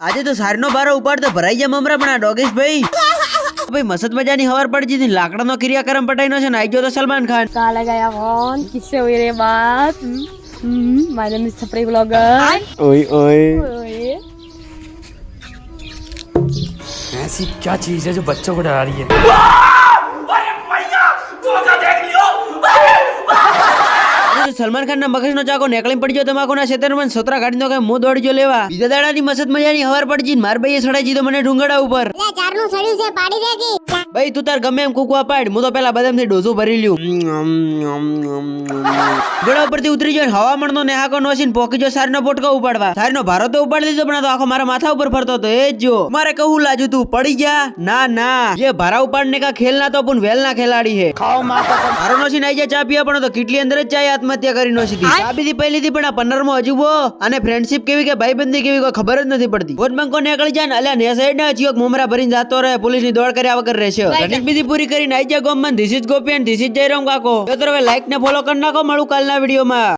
આજે તો સારનો બારો ઉપાડ તો ભરાઈ ગયા મમરા પણ આ ડોગેશ ભાઈ ભાઈ મસત મજાની હવાર પડી હતી લાકડાનો ક્રિયાકર્મ પટાઈનો છે ને આઈ ગયો તો Salman Khan Kala gaya kon, kisah wiri bat. My name is Sapri Vlogger. ओए ओए Oi. ऐसी क्या चीज है जो बच्चों को डरा रही है। અરે સલમાન ખાન ના મગજનો ચાકો નેકળી પડી ગયો તમાકુના ક્ષેત્રમાં સોતરા કાઢીનો કે મું દોડી ગયો લેવા બીજા દાડાની મસત મજાની હવાર પડી જી માર ભાઈએ સડાઈ દીધો મને ડુંગળા ઉપર લે ચારનું સડ્યું છે પાડી દે કે ભાઈ તું તાર ગમે એમ કુકવા પાડ હું તો પેલા બદામથી ડોઝું ભરી લ્યું ગળા ઉપરથી ઉતરી ગયો હવામાનનો નેહાકો નોસીને પોકી જો સારનો પોટકો ઉપાડવા સારનો ભારો તો ઉપાડી લીધો પણ આ તો આખો મારા માથા ઉપર ફરતો હતો એ જ જો મારે કહું લાજુ તું પડી ગયા ના ના જે ભારા ઉપાડને કા ખેલ ના તો પણ વેલ ના ખેલાડી હે ભારો નોસીને આઈ જા ચા પીવા પણ તો કેટલી અંદર જ ચાય આત્મહત્યા કરી નોસીધી ચા બીધી પહેલી થી પણ આ 15મો અજુબો અને ફ્રેન્ડશિપ કેવી કે ભાઈબંધી કેવી કોઈ ખબર જ નથી પડતી વોટ બેંકો નીકળી જાય ને અલ્યા ને સાઈડ ના ચિયોક મુમરા ભરીને જાતો રહે પોલીસ ની દોડ કર્યા વગર રહેશે રનિંગ બીજી પૂરી કરીને આઈ જા ગોમન this is Gopi and this is Jayram કાકો તો હવે લાઈક ને ફોલો કરી નાખો મળું કાલના વિડીયોમાં.